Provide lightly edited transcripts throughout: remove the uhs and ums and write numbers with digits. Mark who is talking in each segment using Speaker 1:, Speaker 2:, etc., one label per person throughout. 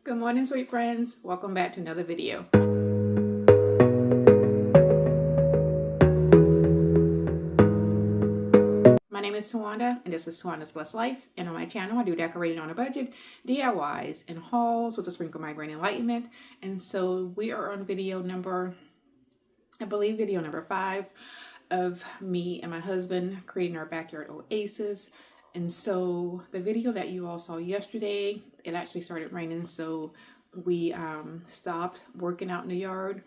Speaker 1: Good morning, sweet friends. Welcome back to another video. My name is Tawanda, and this is Tawanda's Blessed Life. And on my channel, I do decorating on a budget, DIYs, and hauls with a sprinkle of migraine enlightenment. And so we are on video number 5 of me and my husband creating our backyard oasis. And so the video that you all saw yesterday, it actually started raining, so we stopped working out in the yard.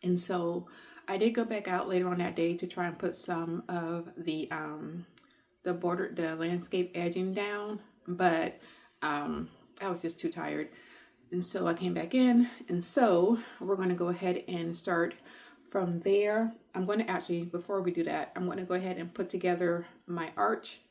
Speaker 1: And so I did go back out later on that day to try and put some of the landscape edging down, but I was just too tired. And so I came back in, and so we're going to go ahead and start from there. I'm going to actually, before we do that, I'm going to go ahead and put together my arch.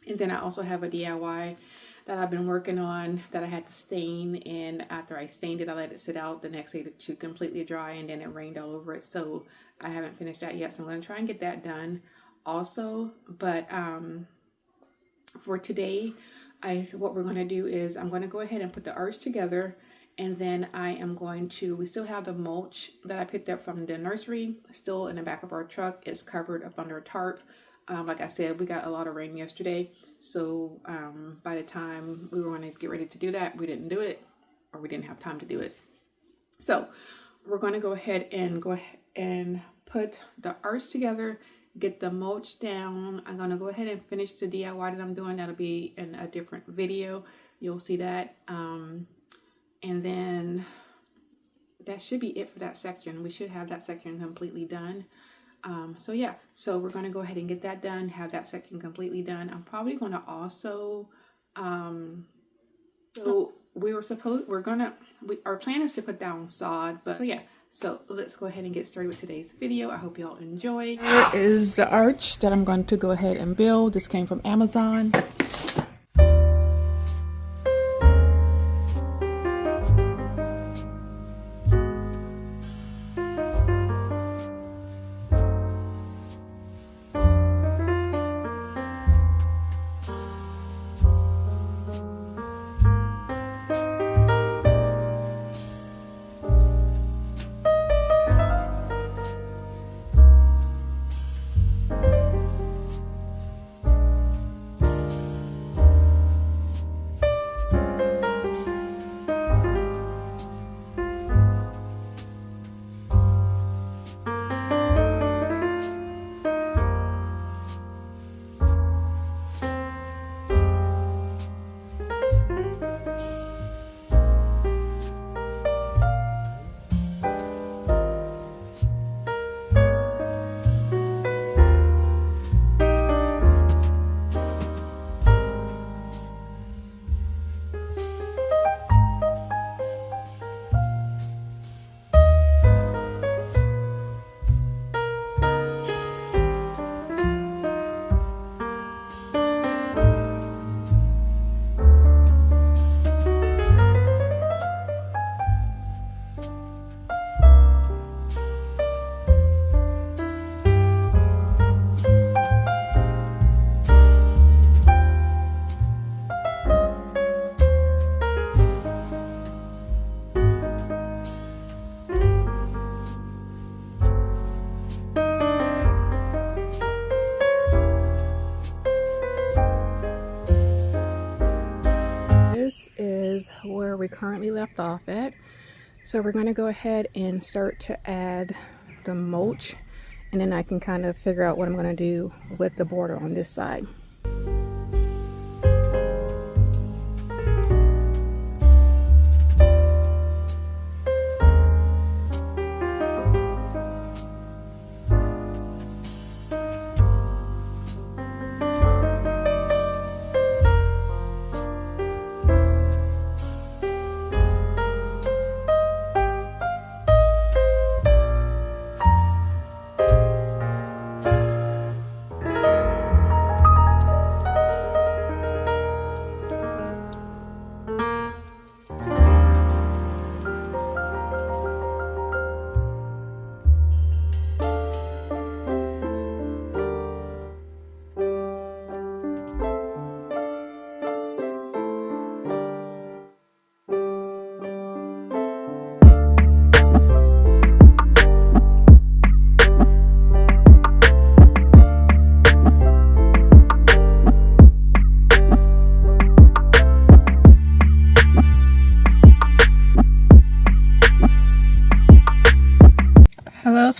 Speaker 1: And then I also have a DIY that I've been working on that I had to stain, and after I stained it, I let it sit out the next day to completely dry, and then it rained all over it. So I haven't finished that yet, so I'm going to try and get that done also. But for today, what we're going to do is I'm going to go ahead and put the arch together, and then I am going to, we still have the mulch that I picked up from the nursery still in the back of our truck. It's covered up under a tarp. Like I said, we got a lot of rain yesterday, so by the time we were going to get ready to do that, we didn't do it, or we didn't have time to do it. So we're going to go ahead and put the arch together, get the mulch down. I'm going to go ahead and finish the DIY that I'm doing. That'll be in a different video. You'll see that. And then that should be it for that section. We should have that section completely done. So yeah, so we're going to go ahead and get that done, have that section completely done. I'm probably going to also, so our plan is to put down sod, but so yeah, so let's go ahead and get started with today's video. I hope y'all enjoy. Here is the arch that I'm going to go ahead and build. This came from Amazon. This is where we currently left off at. So we're going to go ahead and start to add the mulch, and then I can kind of figure out what I'm going to do with the border on this side.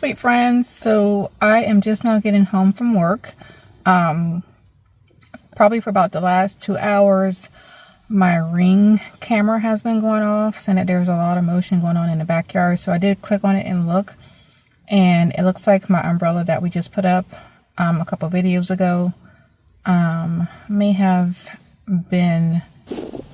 Speaker 1: sweet friends. So I am just now getting home from work. Probably for about the last 2 hours, my Ring camera has been going off, saying that there's a lot of motion going on in the backyard. So I did click on it and look, and it looks like my umbrella that we just put up a couple videos ago may have been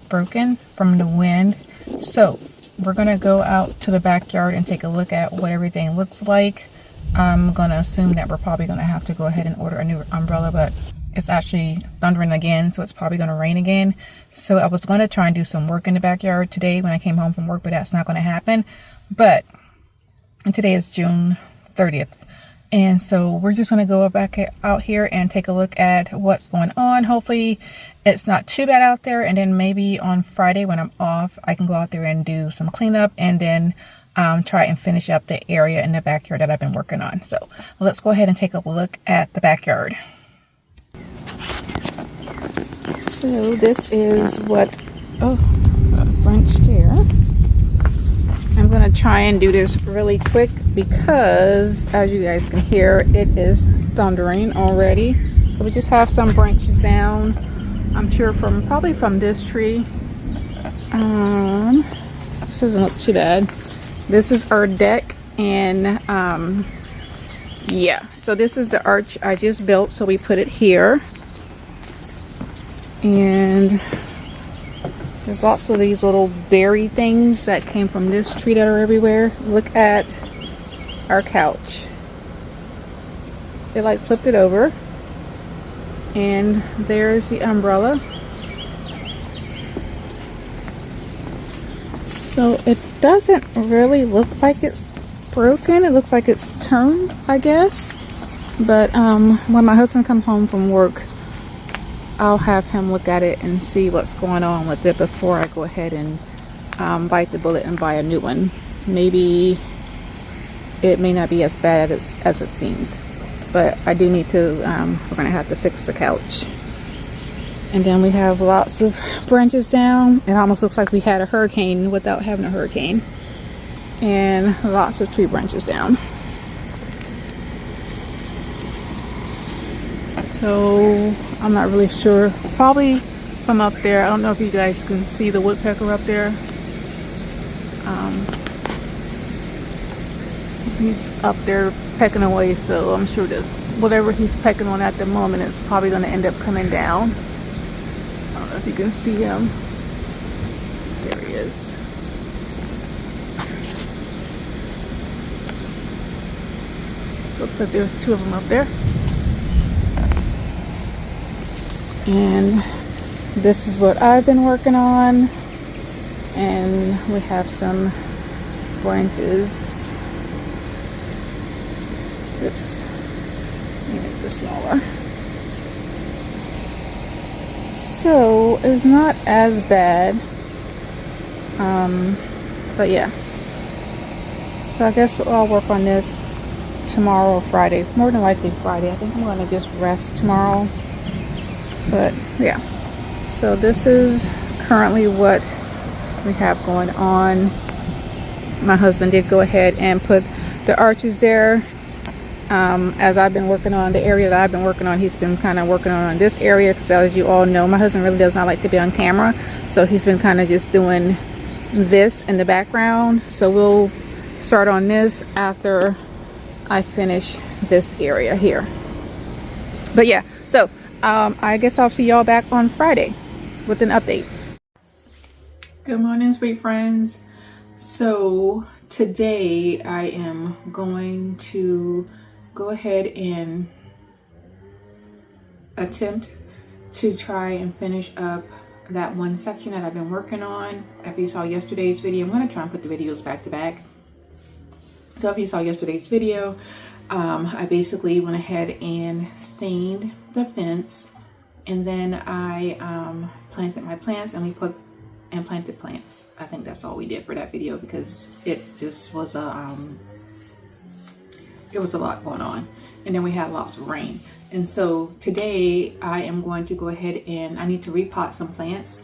Speaker 1: broken from the wind. So we're gonna go out to the backyard and take a look at what everything looks like. I'm gonna assume that we're probably gonna have to go ahead and order a new umbrella, but it's actually thundering again, so it's probably gonna rain again. So I was gonna try and do some work in the backyard today when I came home from work, but that's not gonna happen. But today is June 30th. And so we're just gonna go back out here and take a look at what's going on. Hopefully it's not too bad out there, and then maybe on Friday when I'm off, I can go out there and do some cleanup, and then try and finish up the area in the backyard that I've been working on. So let's go ahead and take a look at the backyard. So this is what, a French chair. I'm gonna try and do this really quick because, as you guys can hear, it is thundering already. So we just have some branches down. I'm sure probably from this tree. This doesn't look too bad. This is our deck, and yeah. So this is the arch I just built. So we put it here, and there's lots of these little berry things that came from this tree that are everywhere. Look at our couch. They like flipped it over, and there's the umbrella. So it doesn't really look like it's broken. It looks like it's turned, I guess. But when my husband comes home from work, I'll have him look at it and see what's going on with it before I go ahead and bite the bullet and buy a new one. Maybe it may not be as bad as it seems, but I do need to, we're gonna have to fix the couch. And then we have lots of branches down. It almost looks like we had a hurricane without having a hurricane. And lots of tree branches down. So I'm not really sure. Probably from up there. I don't know if you guys can see the woodpecker up there. He's up there pecking away, so I'm sure that whatever he's pecking on at the moment is probably going to end up coming down. I don't know if you can see him. There he is. Looks like there's two of them up there. And this is what I've been working on, and we have some branches. Oops, let me make this smaller. So it's not as bad, but yeah. So I guess I'll work on this tomorrow or Friday, more than likely Friday. I think I'm going to just rest tomorrow. But yeah, so this is currently what we have going on. My husband did go ahead and put the arches there. As I've been working on the area that I've been working on, he's been kind of working on this area, because as you all know, my husband really does not like to be on camera, so he's been kind of just doing this in the background. So we'll start on this after I finish this area here. But yeah, so I guess I'll see y'all back on Friday with an update. Good morning, sweet friends. So today I am going to go ahead and attempt to try and finish up that one section that I've been working on. If you saw yesterday's video, I'm going to try and put the videos back to back. So if you saw yesterday's video, I basically went ahead and stained the fence, and then I planted my plants, and we planted plants. I think that's all we did for that video, because it just was it was a lot going on, and then we had lots of rain. And so today I am going to go ahead and I need to repot some plants.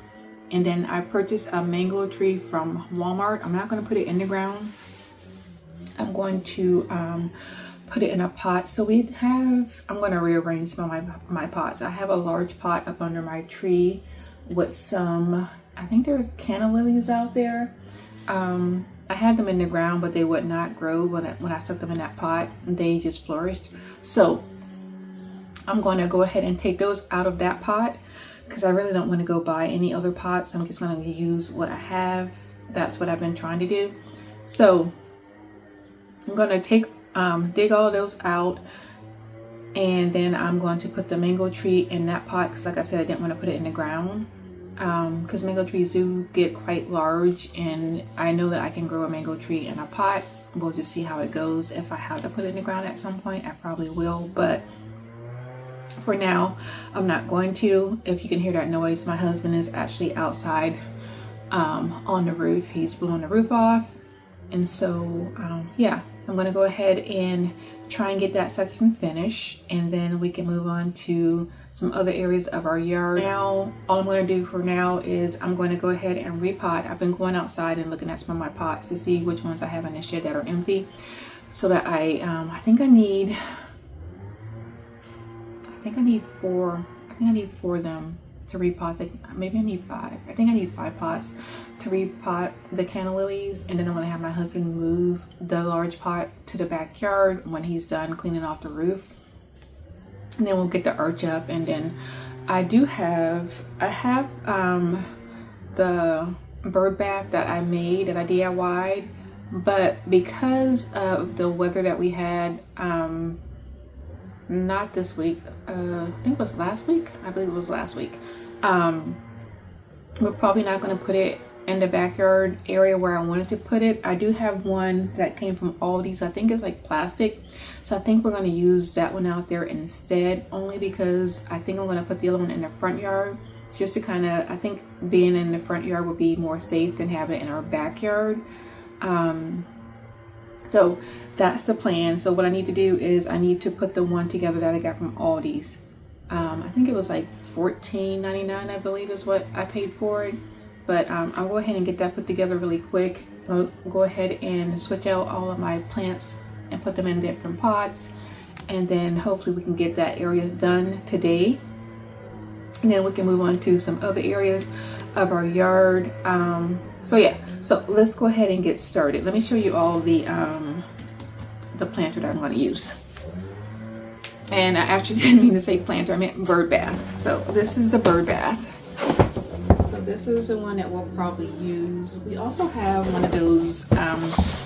Speaker 1: And then I purchased a mango tree from Walmart. I'm not going to put it in the ground. I'm going to put it in a pot. So I'm going to rearrange some of my pots. I have a large pot up under my tree with some, I think there are canna lilies out there. I had them in the ground, but they would not grow when I stuck them in that pot. They just flourished. So I'm going to go ahead and take those out of that pot because I really don't want to go buy any other pots. I'm just going to use what I have. That's what I've been trying to do. So I'm going to dig all those out, and then I'm going to put the mango tree in that pot because, like I said, I didn't want to put it in the ground because mango trees do get quite large, and I know that I can grow a mango tree in a pot. We'll just see how it goes. If I have to put it in the ground at some point, I probably will, but for now I'm not going to. If you can hear that noise, my husband is actually outside on the roof. He's blowing the roof off, and so yeah, I'm going to go ahead and try and get that section finished, and then we can move on to some other areas of our yard. Now, all I'm going to do for now is I'm going to go ahead and repot. I've been going outside and looking at some of my pots to see which ones I have in the shed that are empty, so that I think I need 4. I think I need 4 of them to repot. Maybe I need 5. I think I need 5 pots to repot the canna lilies, and then I'm going to have my husband move the large pot to the backyard when he's done cleaning off the roof, and then we'll get the arch up. And then I have the bird bath that I made, that I DIY'd, but because of the weather that we had, not this week, I think it was last week. I believe it was last week. We're probably not going to put it in the backyard area where I wanted to put it. I do have one that came from Aldi's. I think it's like plastic, so I think we're going to use that one out there instead, only because I think I'm going to put the other one in the front yard, just to kind of, I think being in the front yard would be more safe than having it in our backyard. So that's the plan. So what I need to do is I need to put the one together that I got from Aldi's. I think it was like $14.99, I believe is what I paid for it. But I'll go ahead and get that put together really quick. I'll go ahead and switch out all of my plants and put them in different pots. And then hopefully we can get that area done today. And then we can move on to some other areas of our yard. So yeah, so let's go ahead and get started. Let me show you all the planter that I'm going to use. And I actually didn't mean to say planter, I meant bird bath. So this is the bird bath. So this is the one that we'll probably use. We also have one of those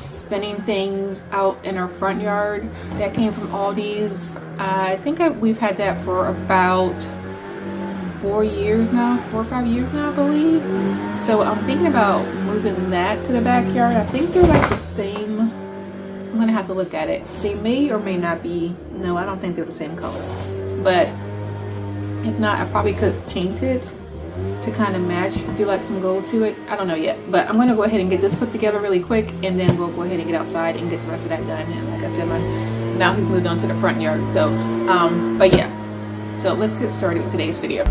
Speaker 1: spinning things out in our front yard that came from Aldi's. I think we've had that for about 4 years now, 4 or 5 years now, I believe. So I'm thinking about moving that to the backyard. I think they're like the same. I'm gonna have to look at it. They may or may not be. No, I don't think they're the same color. But if not, I probably could paint it to kind of match, do like some gold to it. I don't know yet, but I'm gonna go ahead and get this put together really quick, and then we'll go ahead and get outside and get the rest of that done. And like I said, now he's moved on to the front yard. So, but yeah. So let's get started with today's video.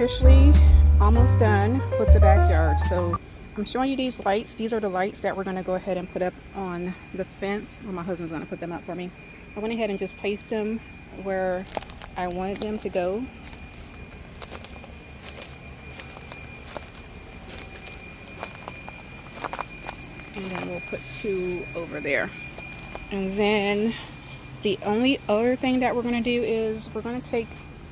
Speaker 1: officially almost done with the backyard. So I'm showing you these lights. These are the lights that we're going to go ahead and put up on the fence. Well, my husband's going to put them up for me. I went ahead and just placed them where I wanted them to go. And then we'll put 2 over there. And then the only other thing that we're going to do is we're going to take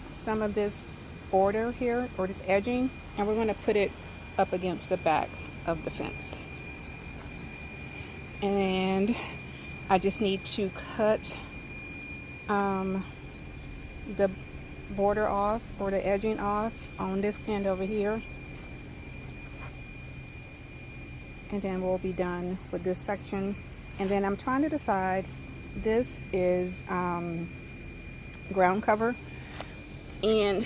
Speaker 1: some of this border here, or this edging, and we're going to put it up against the back of the fence. And I just need to cut the border off, or the edging off on this end over here. And then we'll be done with this section. And then I'm trying to decide, this is ground cover, and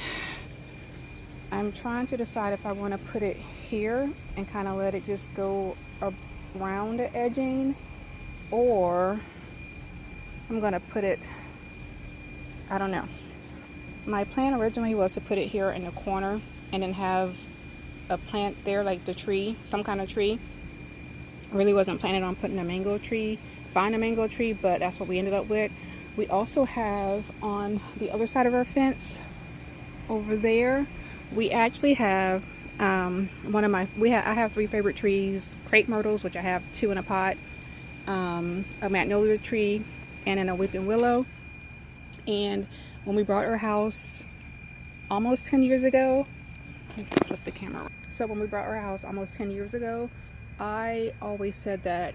Speaker 1: I'm trying to decide if I want to put it here and kind of let it just go around the edging, or I'm going to put it, I don't know. My plan originally was to put it here in the corner and then have a plant there, like the tree, some kind of tree. I really wasn't planning on putting a mango tree, buying a mango tree, but that's what we ended up with. We also have on the other side of our fence over there, we actually have I have 3 favorite trees: crepe myrtles, which I have 2 in a pot, a magnolia tree, and then a weeping willow. And when we bought our house almost 10 years ago, flip the camera. So when we bought our house almost 10 years ago, I always said that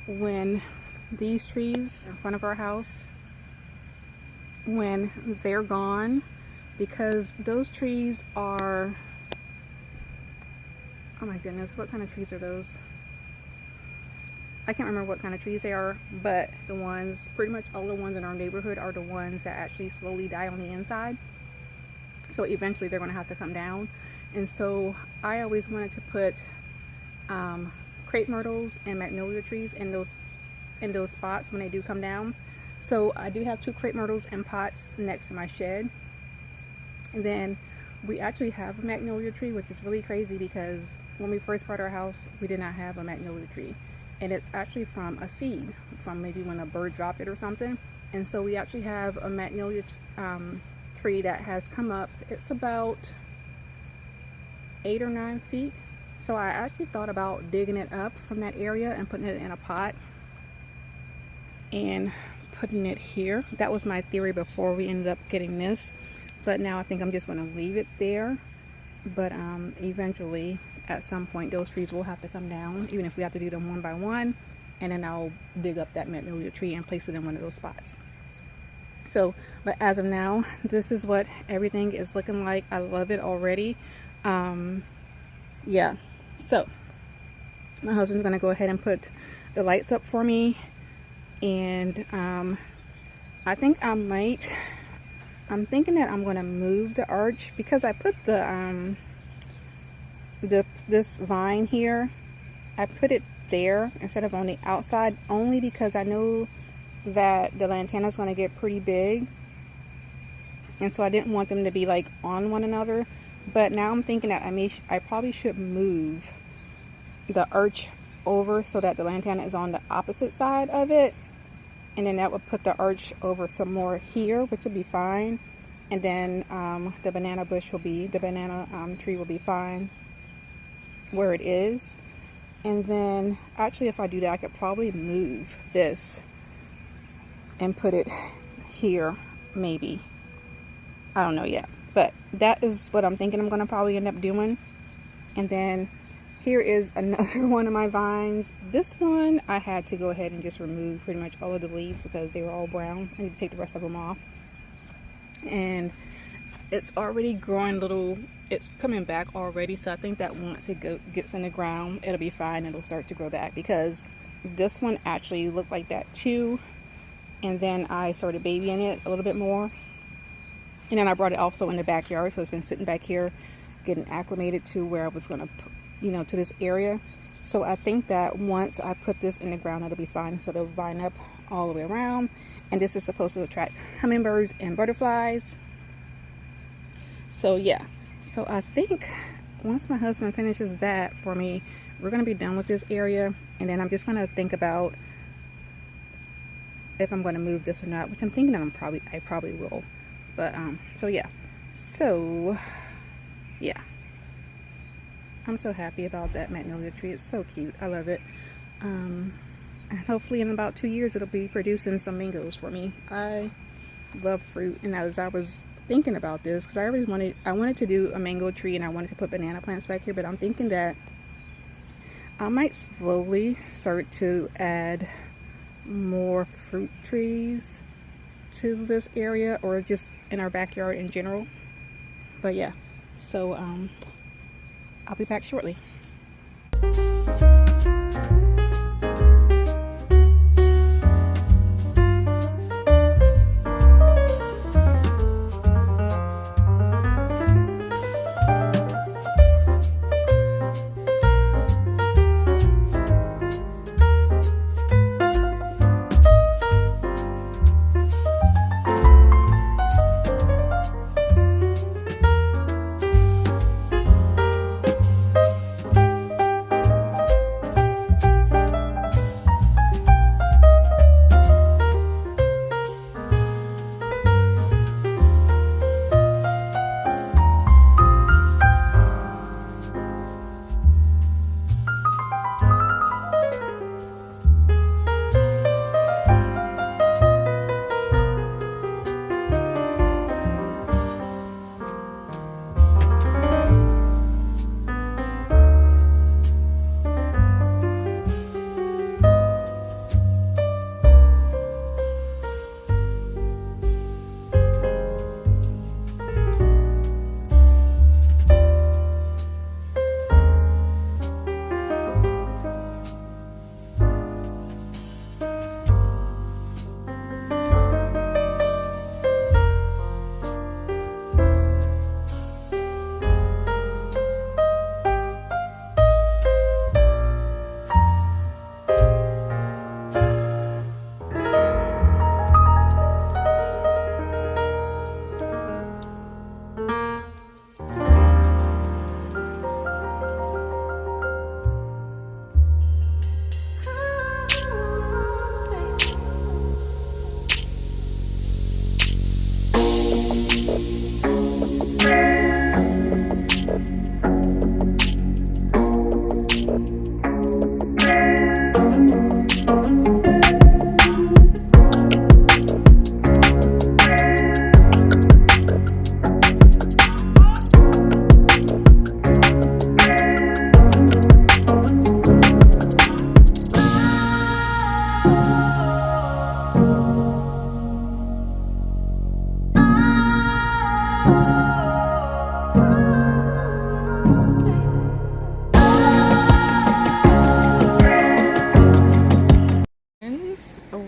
Speaker 1: when these trees in front of our house, when they're gone, because those trees are, oh my goodness, what kind of trees are those? I can't remember what kind of trees they are, but the ones, pretty much all the ones in our neighborhood are the ones that actually slowly die on the inside. So eventually they're going to have to come down. And so I always wanted to put crepe myrtles and magnolia trees in those spots when they do come down. So I do have 2 crepe myrtles in pots next to my shed. And then we actually have a magnolia tree, which is really crazy because when we first bought our house, we did not have a magnolia tree. And it's actually from a seed, from maybe when a bird dropped it or something. And so we actually have a magnolia tree that has come up. It's about 8 or 9 feet. So I actually thought about digging it up from that area and putting it in a pot and putting it here. That was my theory before we ended up getting this. But now I think I'm just going to leave it there. But eventually, at some point, those trees will have to come down, even if we have to do them one by one. And then I'll dig up that magnolia tree and place it in one of those spots. So, but as of now, this is what everything is looking like. I love it already. Yeah. So, my husband's going to go ahead and put the lights up for me. And I think I'm thinking that I'm going to move the arch, because I put this vine here, I put it there instead of on the outside, only because I know that the lantana is going to get pretty big, and so I didn't want them to be like on one another. But now I'm thinking that I probably should move the arch over so that the lantana is on the opposite side of it, and then that would put the arch over some more here, which would be fine. And then the banana tree will be fine where it is. And then actually, if I do that, I could probably move this and put it here, maybe. I don't know yet, but that is what I'm thinking I'm going to probably end up doing. And then here is another one of my vines. This one I had to go ahead and just remove pretty much all of the leaves because they were all brown. I need to take the rest of them off. And it's already growing little, it's coming back already. So I think that once it gets in the ground, it'll be fine. It'll start to grow back, because this one actually looked like that too. And then I started babying it a little bit more. And then I brought it also in the backyard. So it's been sitting back here getting acclimated to where I was going to, to this area. So I think that once I put this in the ground, it'll be fine. So it'll vine up all the way around. And this is supposed to attract hummingbirds and butterflies. So yeah, So I think once my husband finishes that for me, we're gonna be done with this area, and then I'm just gonna think about if I'm gonna move this or not, which I'm thinking I probably will. But so yeah. So yeah. I'm so happy about that magnolia tree. It's so cute. I love it. And hopefully in about 2 years it'll be producing some mangoes for me. I love fruit, and as I was thinking about this, because I wanted to do a mango tree and I wanted to put banana plants back here, but I'm thinking that I might slowly start to add more fruit trees to this area, or just in our backyard in general. But yeah, so I'll be back shortly.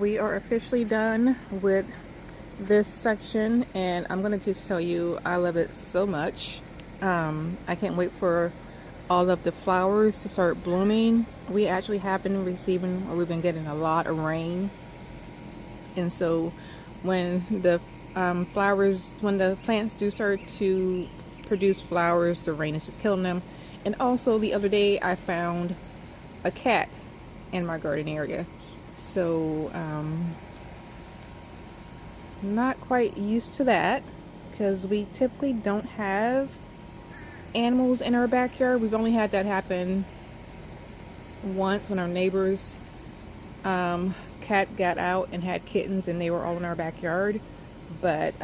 Speaker 1: We are officially done with this section, and I'm gonna just tell you I love it so much. I can't wait for all of the flowers to start blooming. We actually have been receiving, or we've been getting a lot of rain, and so when the when the plants do start to produce flowers, the rain is just killing them. And also the other day I found a cat in my garden area. So not quite used to that, because we typically don't have animals in our backyard. We've only had that happen once when our neighbor's cat got out and had kittens, and they were all in our backyard. But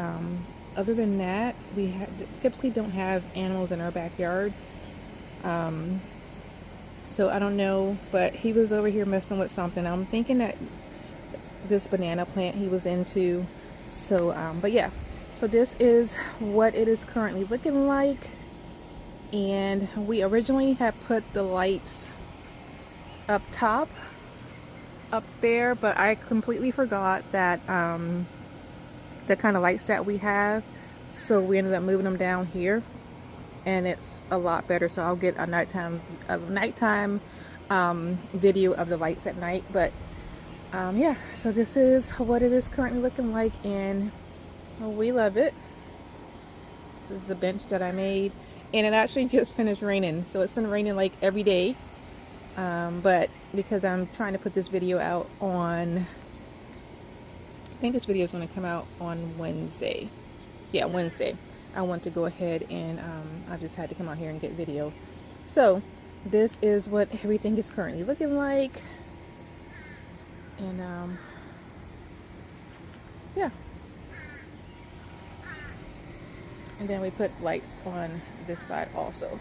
Speaker 1: other than that, we typically don't have animals in our backyard. So I don't know, but he was over here messing with something. I'm thinking that this banana plant he was into. So but yeah, so this is what it is currently looking like. And we originally had put the lights up top up there, but I completely forgot that the kind of lights that we have, so we ended up moving them down here, and it's a lot better. So I'll get a nighttime video of the lights at night. But yeah, so this is what it is currently looking like, and we love it. This is the bench that I made, and it actually just finished raining. So it's been raining like every day. But because I'm trying to put this video out on, I think this video is going to come out on Wednesday. Yeah, Wednesday. I want to go ahead and I just had to come out here and get video. So this is what everything is currently looking like. And yeah. And then we put lights on this side also.